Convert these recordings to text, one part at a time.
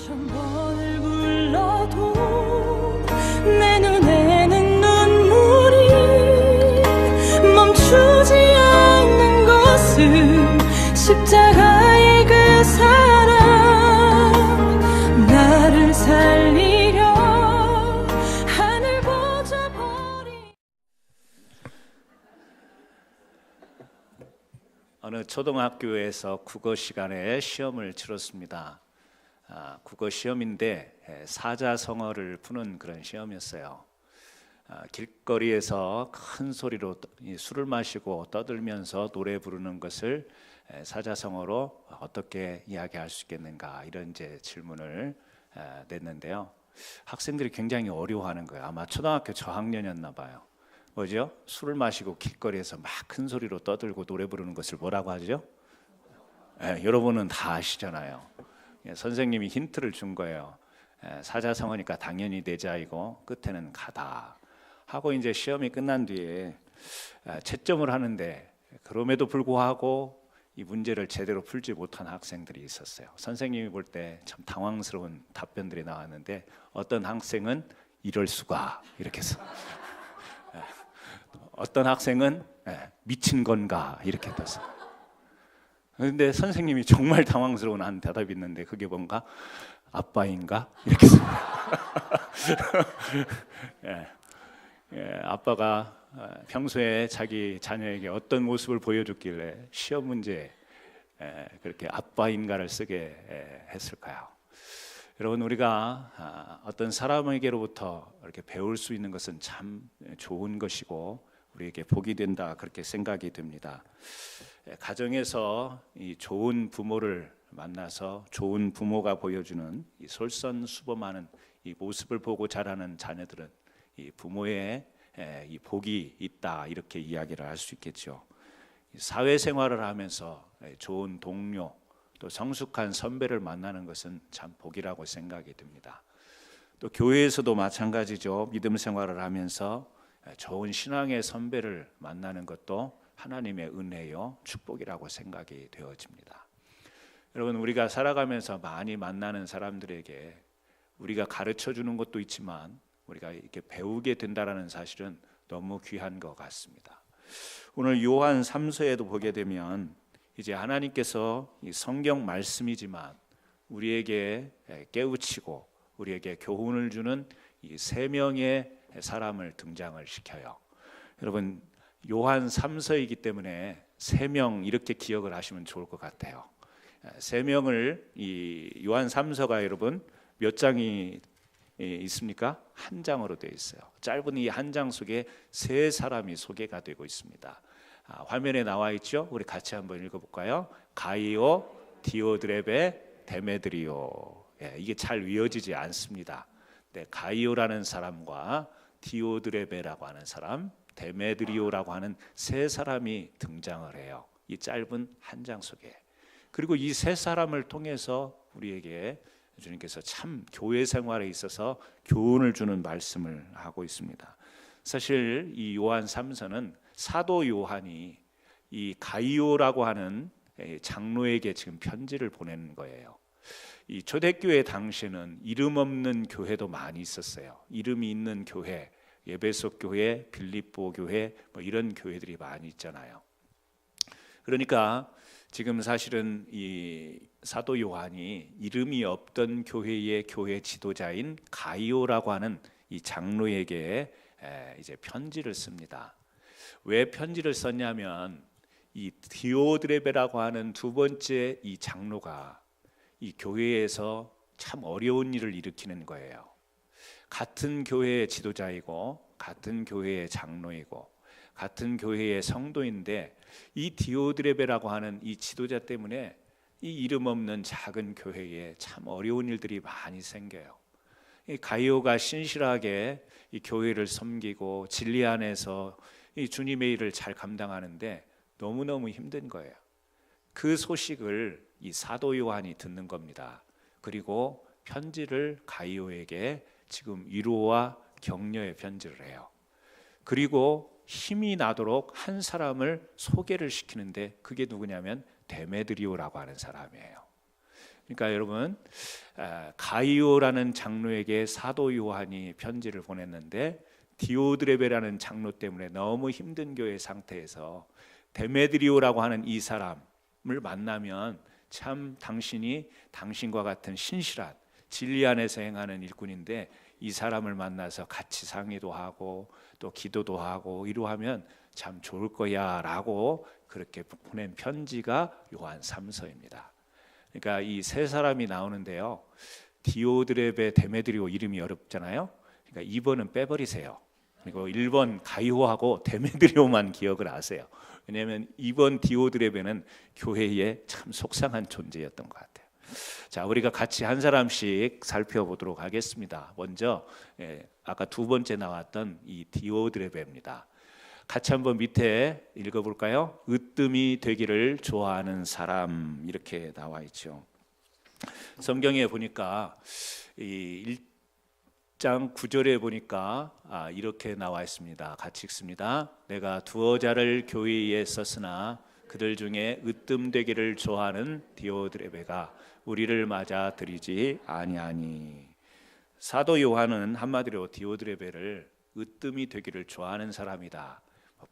천 번을 불러도 내 눈에는 눈물이 멈추지 않는 것은 십자가의 그 사랑, 나를 살리려 하늘 보자 버린. 어느 초등학교에서 국어 시간에 시험을 치렀습니다. 국어 시험인데 사자성어를 푸는 그런 시험이었어요. 길거리에서 큰 소리로 술을 마시고 떠들면서 노래 부르는 것을 사자성어로 어떻게 이야기할 수 있겠는가, 이런 이제 질문을 냈는데요. 학생들이 굉장히 어려워하는 거예요. 아마 초등학교 저학년이었나 봐요. 뭐죠? 술을 마시고 길거리에서 막 큰 소리로 떠들고 노래 부르는 것을 뭐라고 하죠? 여러분은 다 아시잖아요. 선생님이 힌트를 준 거예요. 사자성어니까 당연히 내자이고 끝에는 가다 하고, 이제 시험이 끝난 뒤에 채점을 하는데 그럼에도 불구하고 이 문제를 제대로 풀지 못한 학생들이 있었어요. 선생님이 볼 때 참 당황스러운 답변들이 나왔는데, 어떤 학생은 이럴 수가 이렇게 해서 어떤 학생은 미친 건가 이렇게 떴어요. 그런데 선생님이 정말 당황스러운 한 대답이 있는데, 그게 뭔가 아빠인가 이렇게 해서 아빠가 평소에 자기 자녀에게 어떤 모습을 보여줬길래 시험 문제에 그렇게 아빠인가를 쓰게 했을까요? 여러분, 우리가 어떤 사람에게로부터 이렇게 배울 수 있는 것은 참 좋은 것이고 우리에게 복이 된다, 그렇게 생각이 듭니다. 가정에서 이 좋은 부모를 만나서 좋은 부모가 보여주는 이 솔선수범하는 이 모습을 보고 자라는 자녀들은 이 부모의 이 복이 있다, 이렇게 이야기를 할 수 있겠죠. 사회생활을 하면서 좋은 동료, 또 성숙한 선배를 만나는 것은 참 복이라고 생각이 듭니다. 또 교회에서도 마찬가지죠. 믿음 생활을 하면서 좋은 신앙의 선배를 만나는 것도 하나님의 은혜요, 축복이라고 생각이 되어집니다. 여러분, 우리가 살아가면서 많이 만나는 사람들에게 우리가 가르쳐 주는 것도 있지만 우리가 이렇게 배우게 된다는 사실은 너무 귀한 것 같습니다. 오늘 요한 3서에도 보게 되면 이제 하나님께서 이 성경 말씀이지만 우리에게 깨우치고 우리에게 교훈을 주는 이 세 명의 사람을 등장을 시켜요. 여러분, 요한 3서이기 때문에 세 명 이렇게 기억을 하시면 좋을 것 같아요. 세 명을, 이 요한 3서가 여러분 몇 장이 있습니까? 한 장으로 되어 있어요. 짧은 이 한 장 속에 세 사람이 소개가 되고 있습니다. 화면에 나와 있죠? 우리 같이 한번 읽어볼까요? 가이오, 디오드레베, 데메드리오. 이게 잘 외워지지 않습니다. 네, 가이오라는 사람과 디오드레베라고 하는 사람, 데메드리오라고 하는 세 사람이 등장을 해요. 이 짧은 한 장 속에. 그리고 이 세 사람을 통해서 우리에게 주님께서 참 교회 생활에 있어서 교훈을 주는 말씀을 하고 있습니다. 사실 이 요한 3서는 사도 요한이 이 가이오라고 하는 장로에게 지금 편지를 보내는 거예요. 이 초대교회 당시에는 이름 없는 교회도 많이 있었어요. 이름이 있는 교회, 에베소 교회, 빌립보 교회, 뭐 이런 교회들이 많이 있잖아요. 그러니까 지금 사실은 이 사도 요한이 이름이 없던 교회의 교회 지도자인 가이오라고 하는 이 장로에게 이제 편지를 씁니다. 왜 편지를 썼냐면 이 디오드레베라고 하는 두 번째 이 장로가 이 교회에서 참 어려운 일을 일으키는 거예요. 같은 교회의 지도자이고 같은 교회의 장로이고 같은 교회의 성도인데 이 디오드레베라고 하는 이 지도자 때문에 이 이름 없는 작은 교회에 참 어려운 일들이 많이 생겨요. 이 가이오가 신실하게 이 교회를 섬기고 진리 안에서 이 주님의 일을 잘 감당하는데 너무너무 힘든 거예요. 그 소식을 이 사도 요한이 듣는 겁니다. 그리고 편지를 가이오에게 지금 위로와 격려의 편지를 해요. 그리고 힘이 나도록 한 사람을 소개를 시키는데 그게 누구냐면 데메드리오라고 하는 사람이에요. 그러니까 여러분, 가이오라는 장로에게 사도 요한이 편지를 보냈는데 디오드레베라는 장로 때문에 너무 힘든 교회 상태에서 데메드리오라고 하는 이 사람을 만나면 참 당신이 당신과 같은 신실한 진리 안에서 행하는 일꾼인데 이 사람을 만나서 같이 상의도 하고 또 기도도 하고 이러하면 참 좋을 거야 라고 그렇게 보낸 편지가 요한 3서입니다. 그러니까 이 세 사람이 나오는데요, 디오드레베, 데메드리오 이름이 어렵잖아요. 그러니까 2번은 빼버리세요. 그리고 1번 가이오하고 데메드리오만 기억을 하세요. 왜냐하면 2번 디오드레베는 교회에 참 속상한 존재였던 것 같아요. 자, 우리가 같이 한 사람씩 살펴보도록 하겠습니다. 먼저 아까 두 번째 나왔던 이 디오드레베입니다. 같이 한번 밑에 읽어볼까요? 으뜸이 되기를 좋아하는 사람, 이렇게 나와 있죠. 성경에 보니까 이 1장 9절에 보니까 이렇게 나와 있습니다. 같이 읽습니다. 내가 두어 자를 교회에 썼으나 그들 중에 으뜸되기를 좋아하는 디오드레베가 우리를 맞아 들이지 아니하니. 사도 요한은 한마디로 디오드레베를 으뜸이 되기를 좋아하는 사람이다,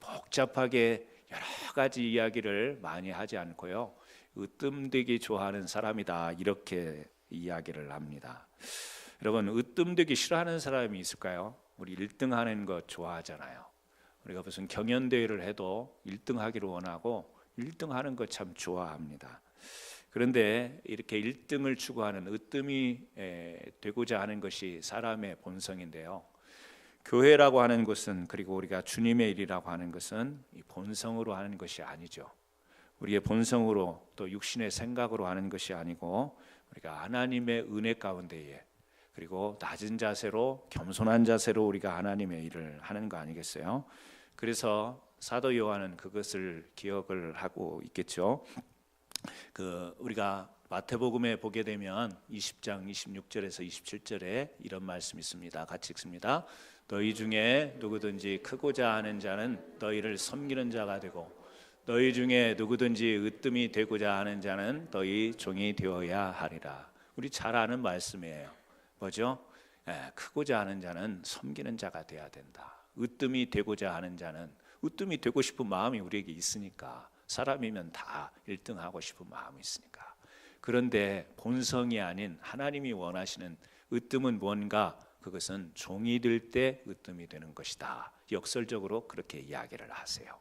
복잡하게 여러 가지 이야기를 많이 하지 않고요, 으뜸되기 좋아하는 사람이다, 이렇게 이야기를 합니다. 여러분, 으뜸되기 싫어하는 사람이 있을까요? 우리 1등 하는 거 좋아하잖아요. 우리가 무슨 경연대회를 해도 1등 하기를 원하고 1등 하는 거 참 좋아합니다. 그런데 이렇게 1등을 추구하는 으뜸이 되고자 하는 것이 사람의 본성인데요, 교회라고 하는 것은, 그리고 우리가 주님의 일이라고 하는 것은 이 본성으로 하는 것이 아니죠. 우리의 본성으로 또 육신의 생각으로 하는 것이 아니고 우리가 하나님의 은혜 가운데에, 그리고 낮은 자세로, 겸손한 자세로 우리가 하나님의 일을 하는 거 아니겠어요? 그래서 사도 요한은 그것을 기억을 하고 있겠죠. 우리가 마태복음에 보게 되면 20장 26절에서 27절에 이런 말씀이 있습니다. 같이 읽습니다. 너희 중에 누구든지 크고자 하는 자는 너희를 섬기는 자가 되고, 너희 중에 누구든지 으뜸이 되고자 하는 자는 너희 종이 되어야 하리라. 우리 잘 아는 말씀이에요. 뭐죠? 크고자 하는 자는 섬기는 자가 되어야 된다. 으뜸이 되고자 하는 자는, 으뜸이 되고 싶은 마음이 우리에게 있으니까, 사람이면 다 1등 하고 싶은 마음이 있으니까. 그런데 본성이 아닌 하나님이 원하시는 으뜸은 뭔가? 그것은 종이 될 때 으뜸이 되는 것이다. 역설적으로 그렇게 이야기를 하세요.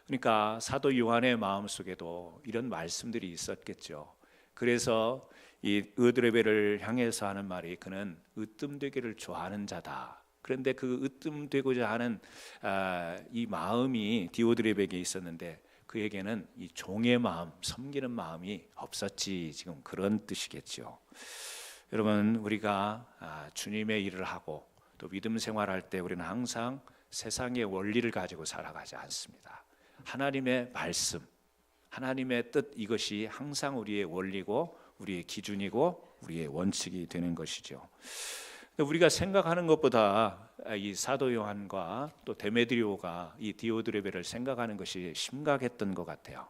그러니까 사도 요한의 마음속에도 이런 말씀들이 있었겠죠. 그래서 이 디오드레베를 향해서 하는 말이, 그는 으뜸되기를 좋아하는 자다. 그런데 그 으뜸되고자 하는 이 마음이 디오드레베에게 있었는데 그에게는 이 종의 마음, 섬기는 마음이 없었지, 지금 그런 뜻이겠죠. 여러분, 우리가 주님의 일을 하고 또 믿음 생활할 때 우리는 항상 세상의 원리를 가지고 살아가지 않습니다. 하나님의 말씀, 하나님의 뜻, 이것이 항상 우리의 원리고 우리의 기준이고 우리의 원칙이 되는 것이죠. 우리가 생각하는 것보다 이 사도 요한과 또 데메드리오가 이 디오드레베를 생각하는 것이 심각했던 것 같아요.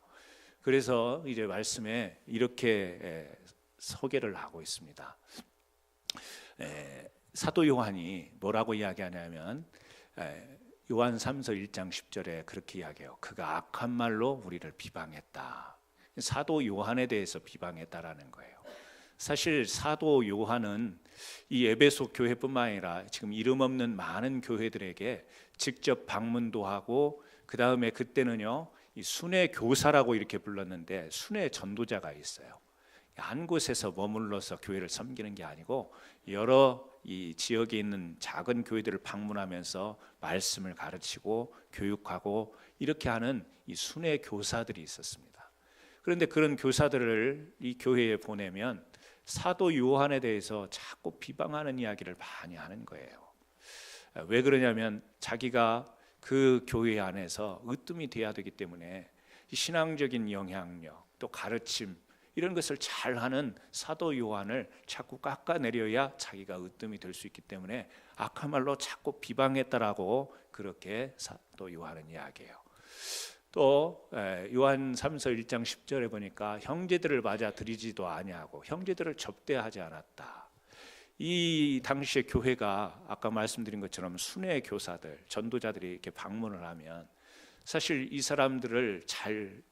그래서 이제 말씀에 이렇게 소개를 하고 있습니다. 사도 요한이 뭐라고 이야기하냐면 요한 3서 1장 10절에 그렇게 이야기해요. 그가 악한 말로 우리를 비방했다. 사도 요한에 대해서 비방했다라는 거예요. 사실 사도 요한은 이 에베소 교회뿐만 아니라 지금 이름 없는 많은 교회들에게 직접 방문도 하고, 그 다음에 그때는요, 이 순회 교사라고 이렇게 불렀는데 순회 전도자가 있어요. 한 곳에서 머물러서 교회를 섬기는 게 아니고 여러 이 지역에 있는 작은 교회들을 방문하면서 말씀을 가르치고 교육하고 이렇게 하는 이 순회 교사들이 있었습니다. 그런데 그런 교사들을 이 교회에 보내면 사도 요한에 대해서 자꾸 비방하는 이야기를 많이 하는 거예요. 왜 그러냐면 자기가 그 교회 안에서 으뜸이 돼야 되기 때문에 신앙적인 영향력 또 가르침 이런 것을 잘하는 사도 요한을 자꾸 깎아내려야 자기가 으뜸이 될 수 있기 때문에 악한 말로 자꾸 비방했다라고 그렇게 사도 요한은 이야기해요. 또 요한 3서 1장 10절에 보니까 형제들을 맞아 들이지도 아니하고 형제들을 접대하지 않았다. 이 당시의 교회가 아까 말씀드린 것처럼 순회 교사들, 전도자들이 이렇게 방문을 하면 사실 이 사람들을 잘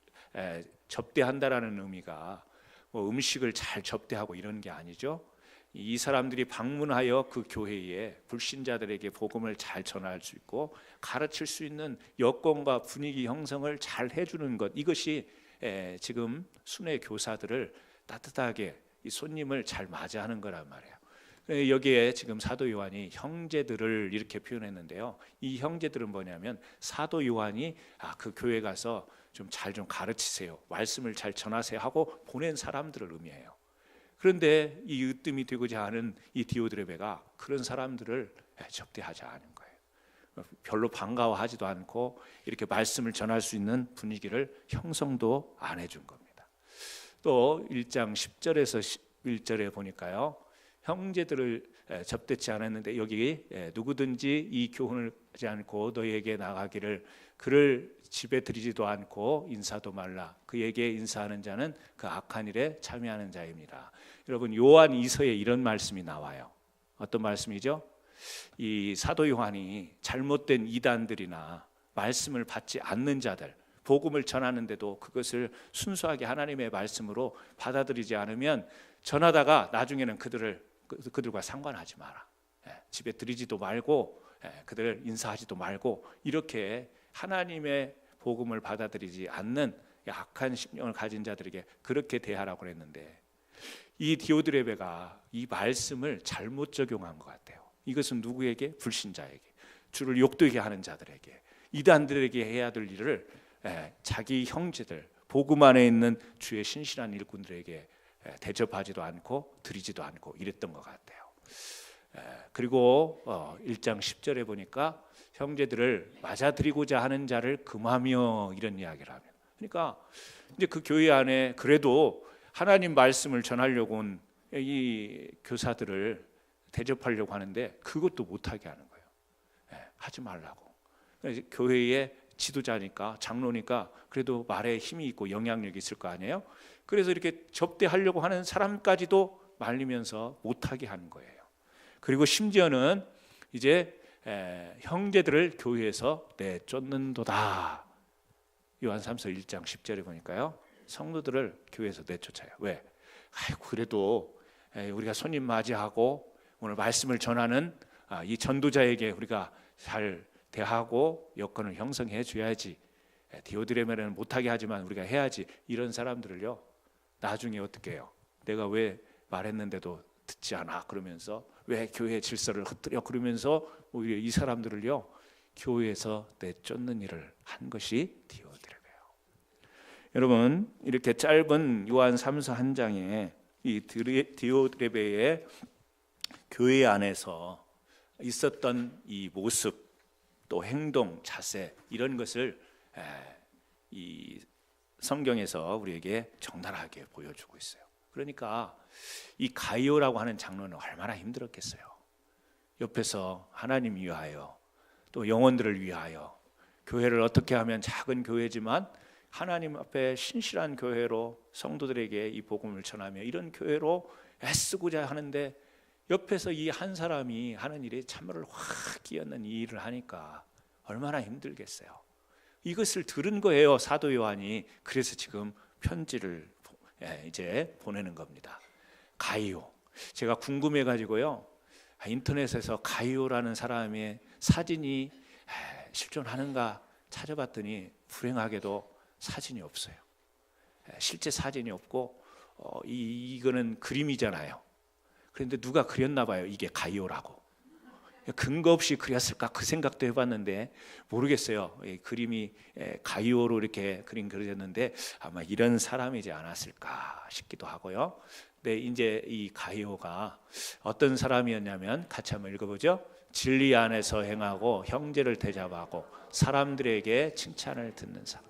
접대한다라는 의미가 뭐 음식을 잘 접대하고 이런 게 아니죠. 이 사람들이 방문하여 그 교회에 불신자들에게 복음을 잘 전할 수 있고 가르칠 수 있는 여건과 분위기 형성을 잘 해주는 것, 이것이 지금 순회 교사들을 따뜻하게 이 손님을 잘 맞이하는 거란 말이에요. 여기에 지금 사도 요한이 형제들을 이렇게 표현했는데요. 이 형제들은 뭐냐면 사도 요한이 그 교회 가서 좀 잘 좀 가르치세요, 말씀을 잘 전하세요 하고 보낸 사람들을 의미해요. 그런데 이 으뜸이 되고자 하는 이 디오드레베가 그런 사람들을 접대하지 않은 거예요. 별로 반가워하지도 않고 이렇게 말씀을 전할 수 있는 분위기를 형성도 안 해준 겁니다. 또 1장 10절에서 11절에 보니까요, 형제들을 접대치 않았는데 여기 누구든지 이 교훈을 하지 않고 너희에게 나가기를 그를 집에 들이지도 않고 인사도 말라. 그에게 인사하는 자는 그 악한 일에 참여하는 자입니다. 여러분, 요한 2서에 이런 말씀이 나와요. 어떤 말씀이죠? 이 사도 요한이 잘못된 이단들이나 말씀을 받지 않는 자들, 복음을 전하는데도 그것을 순수하게 하나님의 말씀으로 받아들이지 않으면 전하다가 나중에는 그들과 상관하지 마라, 집에 들이지도 말고 그들을 인사하지도 말고, 이렇게 하나님의 복음을 받아들이지 않는 악한 심령을 가진 자들에게 그렇게 대하라고 했는데, 이 디오드레베가 이 말씀을 잘못 적용한 것 같아요. 이것은 누구에게? 불신자에게, 주를 욕되게 하는 자들에게, 이단들에게 해야 될 일을 자기 형제들, 복음 안에 있는 주의 신실한 일꾼들에게 대접하지도 않고 드리지도 않고 이랬던 것 같아요. 그리고 1장 10절에 보니까 형제들을 맞아들이고자 하는 자를 금하며 이런 이야기를 하면, 그러니까 이제 그 교회 안에 그래도 하나님 말씀을 전하려고 온 이 교사들을 대접하려고 하는데 그것도 못하게 하는 거예요. 하지 말라고. 교회의 지도자니까, 장로니까 그래도 말에 힘이 있고 영향력이 있을 거 아니에요. 그래서 이렇게 접대하려고 하는 사람까지도 말리면서 못하게 하는 거예요. 그리고 심지어는 이제 형제들을 교회에서 내쫓는도다. 요한 3서 1장 10절에 보니까요, 성도들을 교회에서 내쫓아요. 왜? 아이고, 그래도 우리가 손님 맞이하고 오늘 말씀을 전하는 이 전도자에게 우리가 잘 대하고 여건을 형성해 줘야지. 디오드레베는 못하게 하지만 우리가 해야지. 이런 사람들을요, 나중에 어떻게 해요? 내가 왜 말했는데도 듣지 않아? 그러면서 왜 교회의 질서를 흩뜨려? 그러면서 오히려 이 사람들을요, 교회에서 내쫓는 일을 한 것이 디오드레베예요. 여러분, 이렇게 짧은 요한 3서 한 장에 이 디오드레베의 교회 안에서 있었던 이 모습, 또 행동, 자세, 이런 것을 이 성경에서 우리에게 적나라하게 보여주고 있어요. 그러니까 이 가이오라고 하는 장로는 얼마나 힘들었겠어요. 옆에서 하나님 위하여, 또 영혼들을 위하여, 교회를 어떻게 하면 작은 교회지만 하나님 앞에 신실한 교회로 성도들에게 이 복음을 전하며 이런 교회로 애쓰고자 하는데, 옆에서 이 한 사람이 하는 일에 찬물을 확 끼얹는 이 일을 하니까 얼마나 힘들겠어요. 이것을 들은 거예요, 사도 요한이. 그래서 지금 편지를 이제 보내는 겁니다. 가이오, 제가 궁금해 가지고요, 인터넷에서 가이오라는 사람의 사진이 실존하는가 찾아봤더니 불행하게도 사진이 없어요. 실제 사진이 없고 이거는 그림이잖아요. 그런데 누가 그렸나 봐요. 이게 가이오라고. 근거 없이 그렸을까 그 생각도 해봤는데 모르겠어요. 이 그림이 가이오로 이렇게 그려졌는데 아마 이런 사람이지 않았을까 싶기도 하고요. 네, 이제 이 가이오가 어떤 사람이었냐면 같이 한번 읽어보죠. 진리 안에서 행하고 형제를 대접하고 사람들에게 칭찬을 듣는 사람.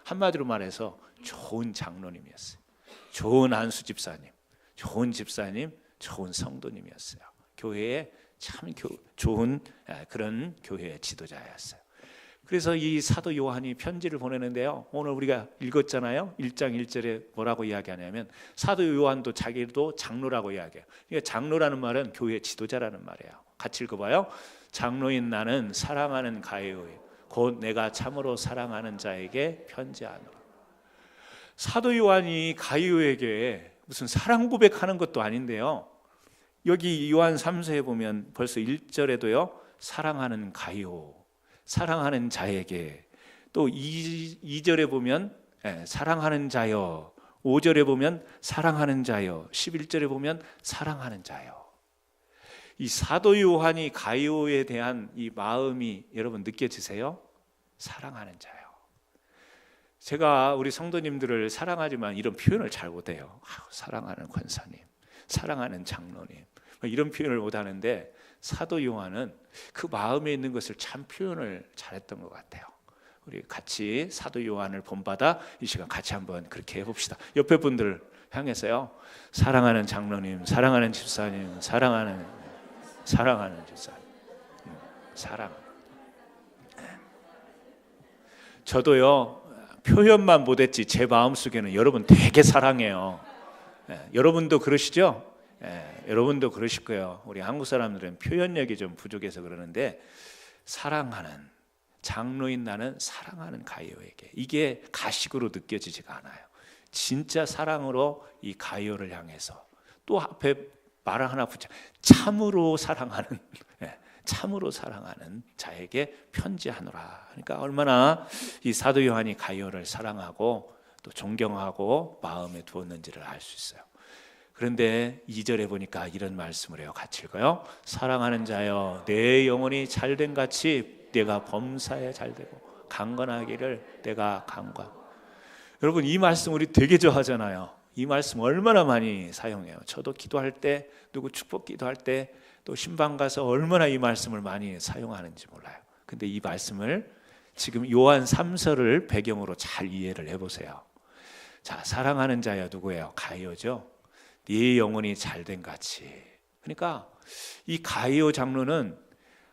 한마디로 말해서 좋은 장로님이었어요. 좋은 안수 집사님, 좋은 집사님, 좋은 성도님이었어요. 교회에 참 좋은 그런 교회의 지도자였어요. 그래서 이 사도 요한이 편지를 보내는데요, 오늘 우리가 읽었잖아요. 1장 1절에 뭐라고 이야기하냐면 사도 요한도 자기도 장로라고 이야기해요. 그러니까 장로라는 말은 교회 지도자라는 말이에요. 같이 읽어봐요. 장로인 나는 사랑하는 가이오에 곧 내가 참으로 사랑하는 자에게 편지하노라. 사도 요한이 가이오에게 무슨 사랑 고백하는 것도 아닌데요, 여기 요한 3서에 보면 벌써 1절에도요 사랑하는 가이오, 사랑하는 자에게, 또 2절에 보면 사랑하는 자여, 5절에 보면 사랑하는 자여, 11절에 보면 사랑하는 자여. 이 사도 요한이 가이오에 대한 이 마음이 여러분 느껴지세요? 사랑하는 자요. 제가 우리 성도님들을 사랑하지만 이런 표현을 잘 못해요. 사랑하는 권사님, 사랑하는 장로님, 이런 표현을 못하는데 사도 요한은 그 마음에 있는 것을 참 표현을 잘했던 것 같아요. 우리 같이 사도 요한을 본받아 이 시간 같이 한번 그렇게 해봅시다. 옆에 분들을 향해서요, 사랑하는 장로님, 사랑하는 집사님, 사랑하는 집사님, 사랑. 저도요 표현만 못했지 제 마음속에는 여러분 되게 사랑해요. 여러분도 그러시죠? 여러분도 그러실 거예요. 우리 한국 사람들은 표현력이 좀 부족해서 그러는데, 사랑하는 장로인 나는 사랑하는 가이오에게, 이게 가식으로 느껴지지가 않아요. 진짜 사랑으로 이 가이오를 향해서, 또 앞에 말을 하나 붙여, 참으로 사랑하는 참으로 사랑하는 자에게 편지하노라. 그러니까 얼마나 이 사도 요한이 가이오를 사랑하고 또 존경하고 마음에 두었는지를 알 수 있어요. 그런데 2절에 보니까 이런 말씀을 해요. 같이 읽어요. 사랑하는 자여, 내 영혼이 잘된 같이 내가 범사에 잘되고 강건하기를 내가 간구하노라. 여러분, 이 말씀 우리 되게 좋아하잖아요. 이 말씀 얼마나 많이 사용해요. 저도 기도할 때, 누구 축복 기도할 때, 또 신방 가서 얼마나 이 말씀을 많이 사용하는지 몰라요. 근데 이 말씀을 지금 요한 3서를 배경으로 잘 이해를 해보세요. 자, 사랑하는 자야 누구예요? 가이오죠. 네 영혼이 잘된 같이. 그러니까 이 가이오 장로는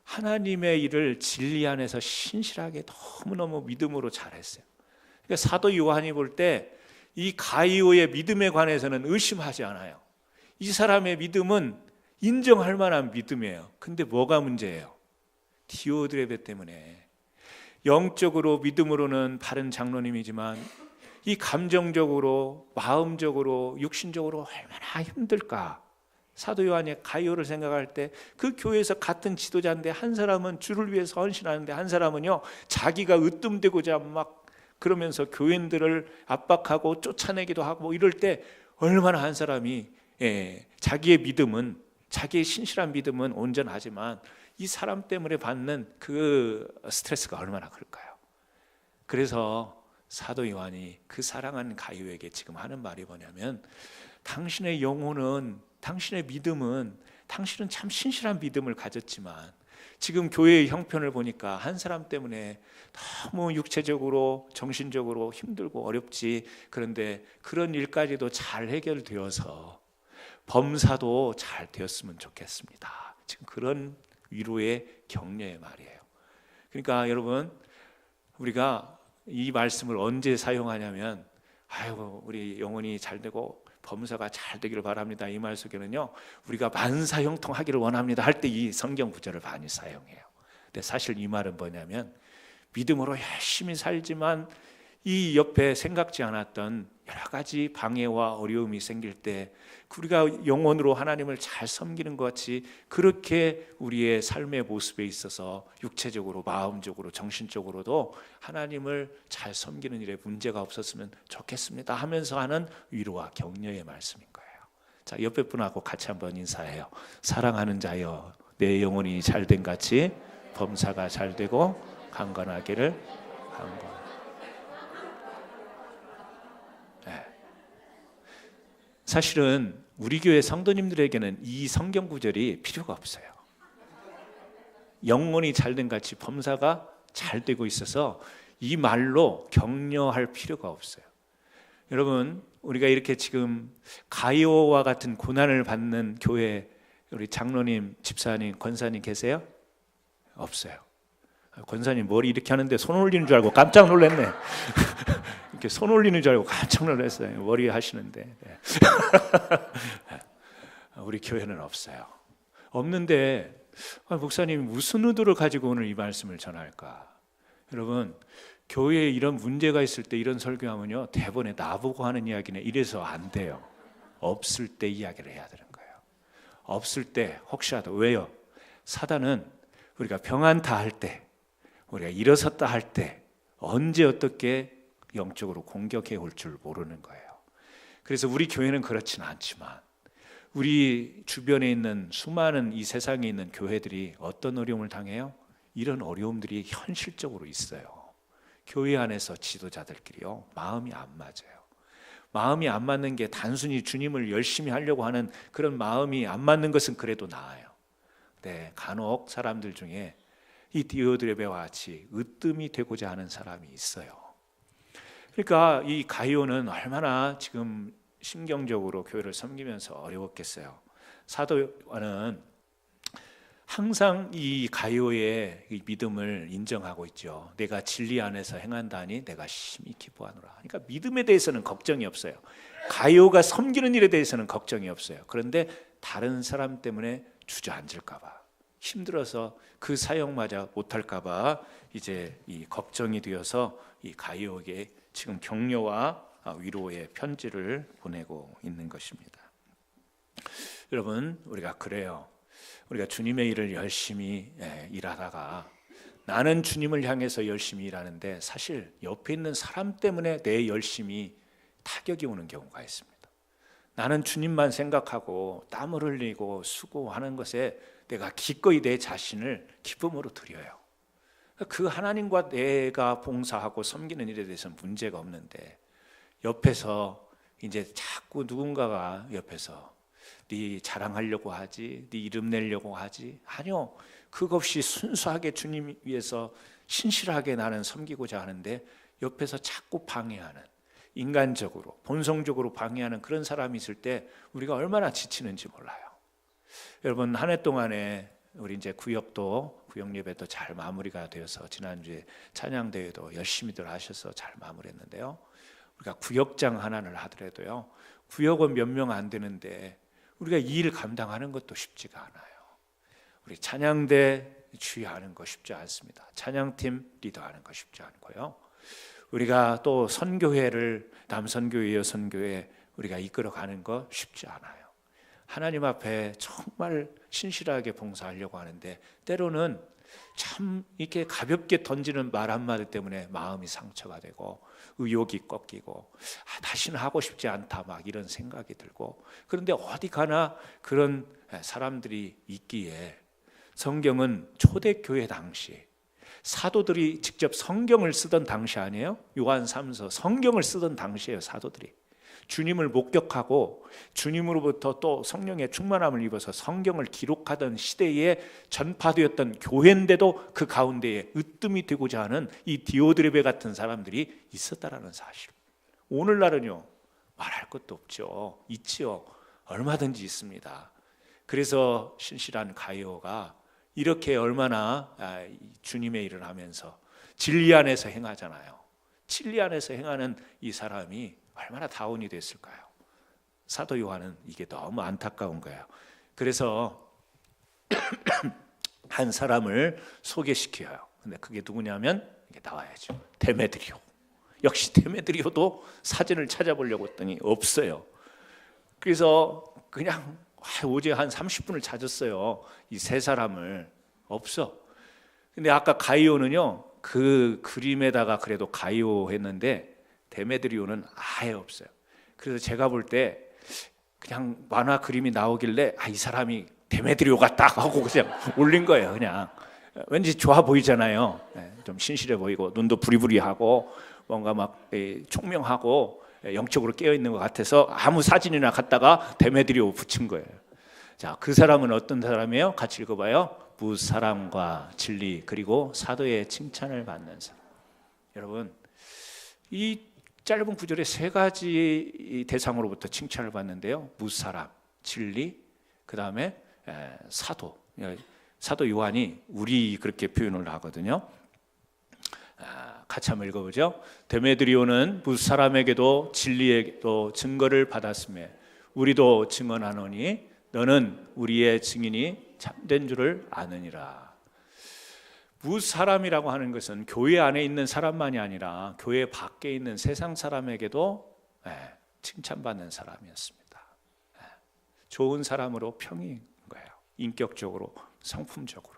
하나님의 일을 진리 안에서 신실하게 너무너무 믿음으로 잘했어요. 그러니까 사도 요한이 볼 때 이 가이오의 믿음에 관해서는 의심하지 않아요. 이 사람의 믿음은 인정할 만한 믿음이에요. 근데 뭐가 문제예요? 디오드레베 때문에. 영적으로 믿음으로는 바른 장로님이지만 이 감정적으로, 마음적으로, 육신적으로 얼마나 힘들까. 사도 요한이 가이오를 생각할 때 그 교회에서 같은 지도자인데 한 사람은 주를 위해서 헌신하는데 한 사람은요 자기가 으뜸되고자 막 그러면서 교인들을 압박하고 쫓아내기도 하고 이럴 때 얼마나 한 사람이 자기의 믿음은, 자기의 신실한 믿음은 온전하지만 이 사람 때문에 받는 그 스트레스가 얼마나 클까요? 그래서 사도 요한이 그 사랑하는 가이오에게 지금 하는 말이 뭐냐면, 당신의 영혼은, 당신의 믿음은, 당신은 참 신실한 믿음을 가졌지만 지금 교회의 형편을 보니까 한 사람 때문에 너무 육체적으로 정신적으로 힘들고 어렵지. 그런데 그런 일까지도 잘 해결되어서 범사도 잘 되었으면 좋겠습니다. 지금 그런 위로의 격려의 말이에요. 그러니까 여러분, 우리가 이 말씀을 언제 사용하냐면, 아이고 우리 영혼이 잘 되고 범사가 잘 되기를 바랍니다, 이 말 속에는요 우리가 만사형통하기를 원합니다 할 때 이 성경 구절을 많이 사용해요. 근데 사실 이 말은 뭐냐면, 믿음으로 열심히 살지만 이 옆에 생각지 않았던 여러 가지 방해와 어려움이 생길 때 우리가 영혼으로 하나님을 잘 섬기는 것 같이 그렇게 우리의 삶의 모습에 있어서 육체적으로, 마음적으로, 정신적으로도 하나님을 잘 섬기는 일에 문제가 없었으면 좋겠습니다 하면서 하는 위로와 격려의 말씀인 거예요. 자, 옆에 분하고 같이 한번 인사해요. 사랑하는 자여, 내 영혼이 잘된 같이 범사가 잘되고 강건하기를 간구합니다. 사실은 우리 교회 성도님들에게는 이 성경 구절이 필요가 없어요. 영혼이 잘된 같이 범사가 잘 되고 있어서 이 말로 격려할 필요가 없어요. 여러분, 우리가 이렇게 지금 가이오와 같은 고난을 받는 교회 우리 장로님, 집사님, 권사님 계세요? 없어요. 권사님 머리 이렇게 하는데 손 올리는 줄 알고 깜짝 놀랐네. 이렇게 손 올리는 줄 알고 깜짝 놀랐어요. 머리 하시는데. 네. 우리 교회는 없어요. 없는데 목사님 무슨 의도를 가지고 오늘 이 말씀을 전할까? 여러분, 교회에 이런 문제가 있을 때 이런 설교하면요, 대본에 나보고 하는 이야기네, 이래서 안 돼요. 없을 때 이야기를 해야 되는 거예요. 없을 때 혹시라도. 왜요? 사단은 우리가 평안다 할 때, 우리가 일어섰다 할 때 언제 어떻게 영적으로 공격해 올 줄 모르는 거예요. 그래서 우리 교회는 그렇지는 않지만 우리 주변에 있는 수많은 이 세상에 있는 교회들이 어떤 어려움을 당해요? 이런 어려움들이 현실적으로 있어요. 교회 안에서 지도자들끼리요, 마음이 안 맞아요. 마음이 안 맞는 게 단순히 주님을 열심히 하려고 하는 그런 마음이 안 맞는 것은 그래도 나아요. 네, 간혹 사람들 중에 이 디오드레베와 같이 으뜸이 되고자 하는 사람이 있어요. 그러니까 이 가이오는 얼마나 지금 심경적으로 교회를 섬기면서 어려웠겠어요. 사도 요한은 항상 이 가이오의 이 믿음을 인정하고 있죠. 내가 진리 안에서 행한다니 내가 심히 기뻐하노라. 그러니까 믿음에 대해서는 걱정이 없어요. 가이오가 섬기는 일에 대해서는 걱정이 없어요. 그런데 다른 사람 때문에 주저앉을까 봐, 힘들어서 그 사역마저 못할까 봐 이제 이 걱정이 되어서 이 가이오에게 지금 격려와 위로의 편지를 보내고 있는 것입니다. 여러분, 우리가 그래요. 우리가 주님의 일을 열심히 일하다가 나는 주님을 향해서 열심히 일하는데 사실 옆에 있는 사람 때문에 내 열심히 타격이 오는 경우가 있습니다. 나는 주님만 생각하고 땀을 흘리고 수고하는 것에 내가 기꺼이 내 자신을 기쁨으로 드려요. 그 하나님과 내가 봉사하고 섬기는 일에 대해서는 문제가 없는데 옆에서 이제 자꾸 누군가가 옆에서 네 자랑하려고 하지, 네 이름 내려고 하지, 아니요, 그것 없이 순수하게 주님 위해서 신실하게 나는 섬기고자 하는데 옆에서 자꾸 방해하는, 인간적으로 본성적으로 방해하는 그런 사람이 있을 때 우리가 얼마나 지치는지 몰라요. 여러분, 한 해 동안에 우리 이제 구역 예배도 잘 마무리가 되어서 지난주에 찬양대회도 열심히들 하셔서 잘 마무리했는데요. 우리가 구역장 하나를 하더라도요, 구역은 몇 명 안 되는데 우리가 이 일 감당하는 것도 쉽지가 않아요. 우리 찬양대 주의하는 거 쉽지 않습니다. 찬양팀 리더하는 거 쉽지 않고요. 우리가 또 선교회를 남선교회, 여선교회 우리가 이끌어가는 거 쉽지 않아요. 하나님 앞에 정말 신실하게 봉사하려고 하는데 때로는 참 이렇게 가볍게 던지는 말 한마디 때문에 마음이 상처가 되고 의욕이 꺾이고 다시는 하고 싶지 않다, 막 이런 생각이 들고, 그런데 어디 가나 그런 사람들이 있기에 성경은 초대교회 당시 사도들이 직접 성경을 쓰던 당시 아니에요? 요한 3서 성경을 쓰던 당시에요. 사도들이 주님을 목격하고 주님으로부터 또 성령의 충만함을 입어서 성경을 기록하던 시대에 전파되었던 교회인데도 그 가운데에 으뜸이 되고자 하는 이 디오드레베 같은 사람들이 있었다라는 사실. 오늘날은요, 말할 것도 없죠. 있지요. 얼마든지 있습니다. 그래서 신실한 가이오가 이렇게 얼마나 주님의 일을 하면서 진리 안에서 행하잖아요. 진리 안에서 행하는 이 사람이 얼마나 다운이 됐을까요? 사도 요한은 이게 너무 안타까운 거예요. 그래서 한 사람을 소개시켜요. 근데 그게 누구냐면 이게 나와야죠. 데메드리오. 역시 데메드리오도 사진을 찾아보려고 했더니 없어요. 그래서 그냥 오직 한 30분을 찾았어요. 이 세 사람을. 없어. 근데 아까 가이오는요, 그 그림에다가 그래도 가이오 했는데 데메드리오는 아예 없어요. 그래서 제가 볼 때 그냥 만화 그림이 나오길래 이 사람이 데메드리오 같다 하고 그냥 올린 거예요. 그냥 왠지 좋아 보이잖아요. 좀 신실해 보이고 눈도 부리부리하고 뭔가 막 총명하고 영적으로 깨어 있는 것 같아서 아무 사진이나 갖다가 데메드리오 붙인 거예요. 자, 그 사람은 어떤 사람이에요? 같이 읽어봐요. 무사랑과 진리 그리고 사도의 칭찬을 받는 사람. 여러분, 이 짧은 구절에 세 가지 대상으로부터 칭찬을 받는데요. 무사랑, 진리, 그 다음에 사도. 사도 요한이 우리 그렇게 표현을 하거든요. 같이 한번 읽어보죠. 데메드리오는 무수 사람에게도 진리에게도 증거를 받았으며 우리도 증언하노니 너는 우리의 증인이 참된 줄을 아느니라. 무수 사람이라고 하는 것은 교회 안에 있는 사람만이 아니라 교회 밖에 있는 세상 사람에게도 칭찬받는 사람이었습니다. 좋은 사람으로 평인 거예요. 인격적으로, 성품적으로.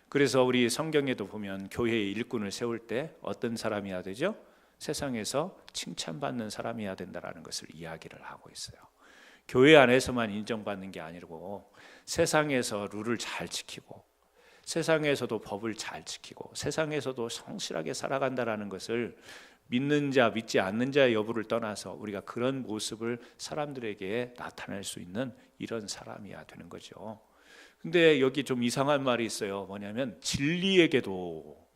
그래서 우리 성경에도 보면 교회의 일꾼을 세울 때 어떤 사람이어야 되죠? 세상에서 칭찬받는 사람이어야 된다는 것을 이야기를 하고 있어요. 교회 안에서만 인정받는 게 아니고 세상에서 룰을 잘 지키고 세상에서도 법을 잘 지키고 세상에서도 성실하게 살아간다는 것을 믿는 자, 믿지 않는 자의 여부를 떠나서 우리가 그런 모습을 사람들에게 나타낼 수 있는 이런 사람이어야 되는 거죠. 근데 여기 좀 이상한 말이 있어요. 뭐냐면 진리에게도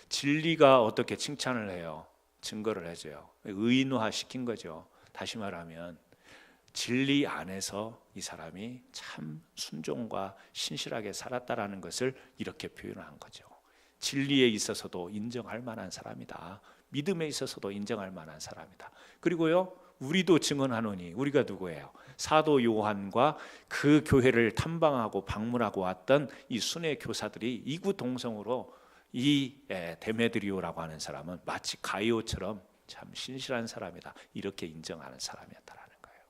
진리가 어떻게 칭찬을 해요? 증거를 해줘요. 의인화 시킨 거죠. 다시 말하면 진리 안에서 이 사람이 참 순종과 신실하게 살았다라는 것을 이렇게 표현한 거죠. 진리에 있어서도 인정할 만한 사람이다. 믿음에 있어서도 인정할 만한 사람이다. 그리고요, 우리도 증언하노니, 우리가 누구예요? 사도 요한과 그 교회를 탐방하고 방문하고 왔던 이 순회 교사들이 이구동성으로 이 데메드리오라고 하는 사람은 마치 가이오처럼 참 신실한 사람이다, 이렇게 인정하는 사람이었다라는 거예요.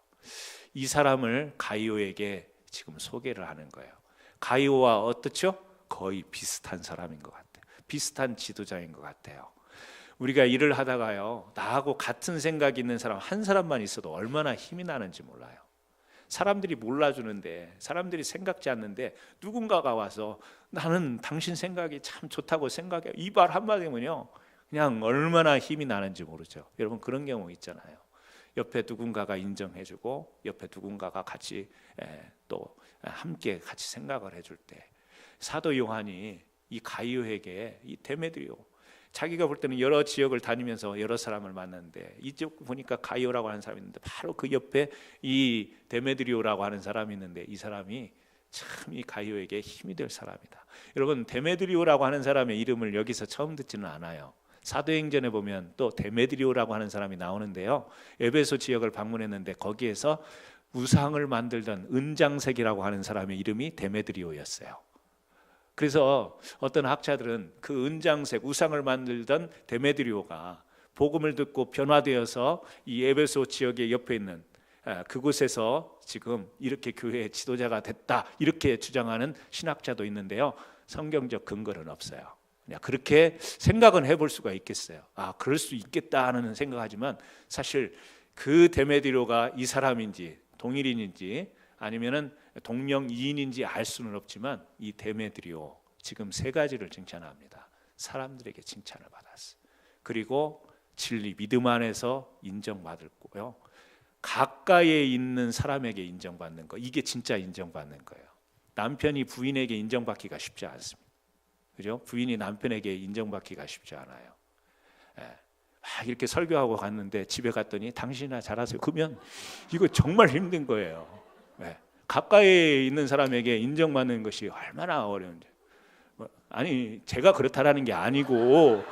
이 사람을 가이오에게 지금 소개를 하는 거예요. 가이오와 어떻죠? 거의 비슷한 사람인 것 같아요. 비슷한 지도자인 것 같아요. 우리가 일을 하다가요, 나하고 같은 생각이 있는 사람 한 사람만 있어도 얼마나 힘이 나는지 몰라요. 사람들이 몰라주는데, 사람들이 생각지 않는데 누군가가 와서 나는 당신 생각이 참 좋다고 생각해요, 이 말 한마디면요 그냥 얼마나 힘이 나는지 모르죠. 여러분, 그런 경우 있잖아요. 옆에 누군가가 인정해주고 옆에 누군가가 같이 또 함께 같이 생각을 해줄 때, 사도 요한이 이 가이오에게 이 데메드리오, 자기가 볼 때는 여러 지역을 다니면서 여러 사람을 만났는데 이쪽 보니까 가이오라고 하는 사람이 있는데 바로 그 옆에 이 데메드리오라고 하는 사람이 있는데 이 사람이 참 이 가이오에게 힘이 될 사람이다. 여러분, 데메드리오라고 하는 사람의 이름을 여기서 처음 듣지는 않아요. 사도행전에 보면 또 데메드리오라고 하는 사람이 나오는데요, 에베소 지역을 방문했는데 거기에서 우상을 만들던 은장색이라고 하는 사람의 이름이 데메드리오였어요. 그래서 어떤 학자들은 그 은장색 우상을 만들던 데메드리오가 복음을 듣고 변화되어서 이 에베소 지역의 옆에 있는 그곳에서 지금 이렇게 교회의 지도자가 됐다, 이렇게 주장하는 신학자도 있는데요, 성경적 근거는 없어요. 그냥 그렇게 생각은 해볼 수가 있겠어요. 아, 그럴 수 있겠다는 생각하지만 사실 그 데메드리오가 이 사람인지 동일인인지 아니면은 동명이인인지 알 수는 없지만 이 데메드리오 지금 세 가지를 칭찬합니다. 사람들에게 칭찬을 받았어요. 그리고 진리, 믿음 안에서 인정받을 거고요, 가까이에 있는 사람에게 인정받는 거, 이게 진짜 인정받는 거예요. 남편이 부인에게 인정받기가 쉽지 않습니다. 그죠? 부인이 남편에게 인정받기가 쉽지 않아요. 이렇게 설교하고 갔는데 집에 갔더니 당신이나 잘하세요. 그러면 이거 정말 힘든 거예요. 가까이에 있는 사람에게 인정받는 것이 얼마나 어려운지. 아니, 제가 그렇다라는 게 아니고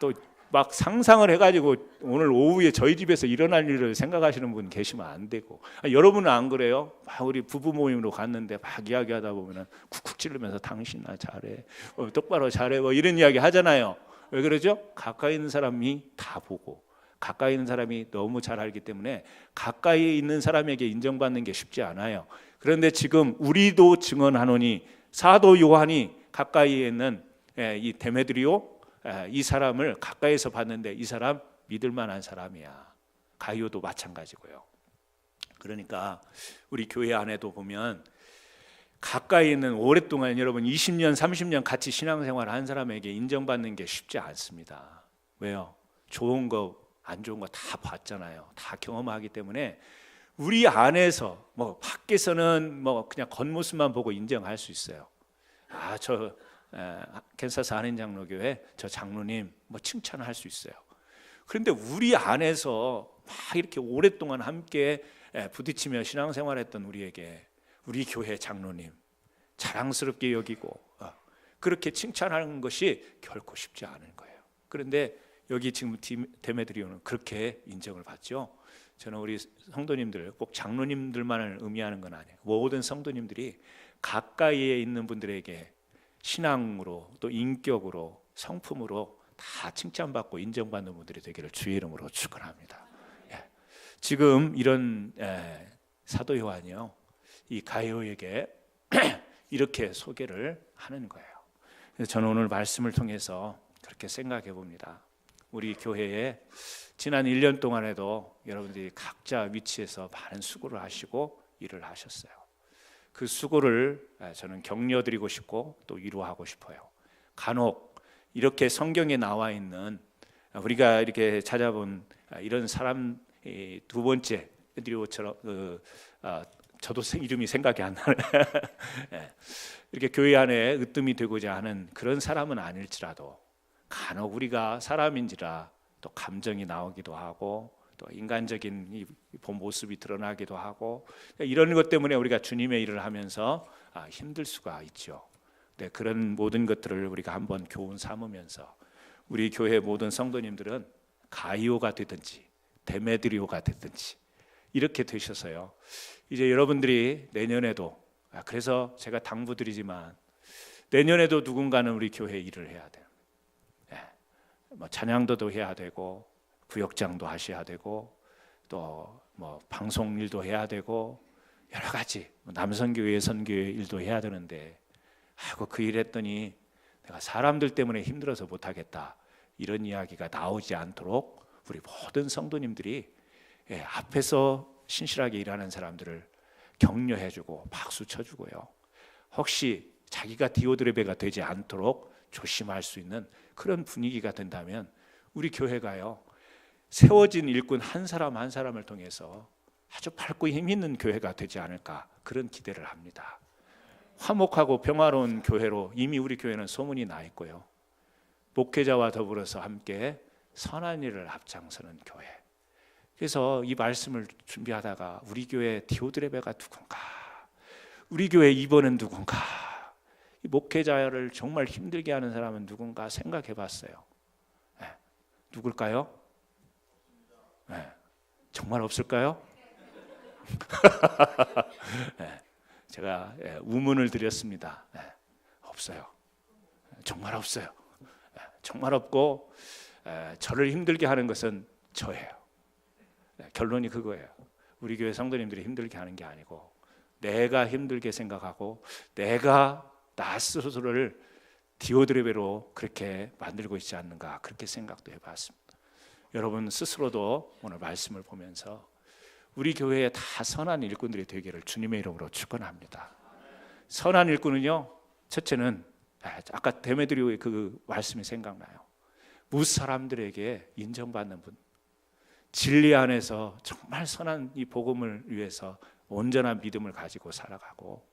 또 막 상상을 해가지고 오늘 오후에 저희 집에서 일어날 일을 생각하시는 분 계시면 안 되고. 여러분은 안 그래요? 막 우리 부부 모임으로 갔는데 막 이야기하다 보면은 쿡쿡 찌르면서 당신 나 잘해, 똑바로 잘해, 뭐 이런 이야기 하잖아요. 왜 그러죠? 가까이 있는 사람이 다 보고 가까이 있는 사람이 너무 잘 알기 때문에 가까이 있는 사람에게 인정받는 게 쉽지 않아요. 그런데 지금 우리도 증언하노니, 사도 요한이 가까이에 있는 이 데메드리오, 이 사람을 가까이서 봤는데 이 사람 믿을 만한 사람이야. 가이오도 마찬가지고요. 그러니까 우리 교회 안에도 보면 가까이 있는, 오랫동안 여러분 20년 30년 같이 신앙생활을 한 사람에게 인정받는 게 쉽지 않습니다. 왜요? 좋은 거 안 좋은 거 다 봤잖아요. 다 경험하기 때문에 우리 안에서, 뭐 밖에서는 뭐 그냥 겉모습만 보고 인정할 수 있어요. 아, 저 캔사스 한인장로교회 저 장로님 뭐 칭찬할 수 있어요. 그런데 우리 안에서 막 이렇게 오랫동안 함께 부딪히며 신앙생활했던 우리에게 우리 교회 장로님 자랑스럽게 여기고 그렇게 칭찬하는 것이 결코 쉽지 않은 거예요. 그런데 여기 지금 데메드리오는 그렇게 인정을 받죠. 저는 우리 성도님들, 꼭 장로님들만을 의미하는 건 아니에요. 모든 성도님들이 가까이에 있는 분들에게 신앙으로 또 인격으로 성품으로 다 칭찬받고 인정받는 분들이 되기를 주의 이름으로 축원합니다. 지금 이런 사도 요한이요, 이 가이오에게 이렇게 소개를 하는 거예요. 그래서 저는 오늘 말씀을 통해서 그렇게 생각해 봅니다. 우리 교회에 지난 1년 동안에도 여러분들이 각자 위치에서 많은 수고를 하시고 일을 하셨어요. 그 수고를 저는 격려드리고 싶고 또 위로하고 싶어요. 간혹 이렇게 성경에 나와 있는 우리가 이렇게 찾아본 이런 사람 두 번째 데메드리오처럼 저도 이름이 생각이 안 나네. 이렇게 교회 안에 으뜸이 되고자 하는 그런 사람은 아닐지라도 간혹 우리가 사람인지라 또 감정이 나오기도 하고 또 인간적인 이 본 모습이 드러나기도 하고 이런 것 때문에 우리가 주님의 일을 하면서 힘들 수가 있죠. 네, 그런 모든 것들을 우리가 한번 교훈 삼으면서 우리 교회 모든 성도님들은 가이오가 되든지 데메드리오가 되든지 이렇게 되셔서요, 이제 여러분들이 내년에도, 그래서 제가 당부드리지만 내년에도 누군가는 우리 교회 일을 해야 돼요. 뭐 찬양도도 해야 되고 구역장도 하셔야 되고 또 뭐 방송 일도 해야 되고 여러 가지 남선교회 선교회 일도 해야 되는데, 아이고 그 일 했더니 내가 사람들 때문에 힘들어서 못하겠다, 이런 이야기가 나오지 않도록 우리 모든 성도님들이 앞에서 신실하게 일하는 사람들을 격려해주고 박수 쳐주고요, 혹시 자기가 디오드레베가 되지 않도록 조심할 수 있는 그런 분위기가 된다면 우리 교회가요, 세워진 일꾼 한 사람 한 사람을 통해서 아주 밝고 힘 있는 교회가 되지 않을까, 그런 기대를 합니다. 화목하고 평화로운 교회로 이미 우리 교회는 소문이 나 있고요, 목회자와 더불어서 함께 선한 일을 앞장서는 교회. 그래서 이 말씀을 준비하다가 우리 교회 디오드레베가 누군가, 우리 교회 2번은 누군가, 이 목회자를 정말 힘들게 하는 사람은 누군가 생각해 봤어요. 누굴까요? 정말 없을까요? 제가 우문을 드렸습니다. 없어요. 정말 없어요. 정말 없고 저를 힘들게 하는 것은 저예요. 결론이 그거예요. 우리 교회 성도님들이 힘들게 하는 게 아니고 내가 힘들게 생각하고 내가 나 스스로를 디오드레베로 그렇게 만들고 있지 않는가, 그렇게 생각도 해봤습니다. 여러분 스스로도 오늘 말씀을 보면서 우리 교회에 다 선한 일꾼들이 되기를 주님의 이름으로 축원합니다. 선한 일꾼은요, 첫째는 아까 데메드리오의 그 말씀이 생각나요. 무엇 사람들에게 인정받는 분, 진리 안에서 정말 선한 이 복음을 위해서 온전한 믿음을 가지고 살아가고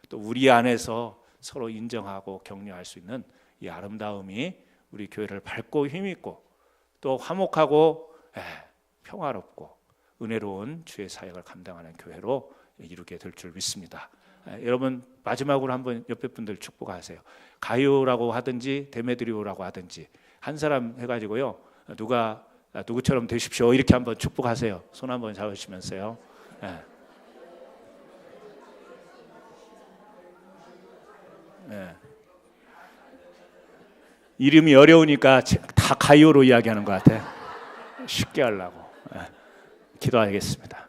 또 우리 안에서 서로 인정하고 격려할 수 있는 이 아름다움이 우리 교회를 밝고 힘있고 또 화목하고 평화롭고 은혜로운 주의 사역을 감당하는 교회로 이루게 될 줄 믿습니다. 여러분 마지막으로 한번 옆에 분들 축복하세요. 가이오라고 하든지 데메드리오라고 하든지 한 사람 해가지고요, 누구처럼 되십시오 이렇게 한번 축복하세요. 손 한번 잡으시면서요. 이름이 어려우니까 다 가이오로 이야기하는 것 같아. 쉽게 하려고. 기도하겠습니다.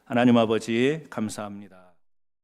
하나님 아버지 감사합니다.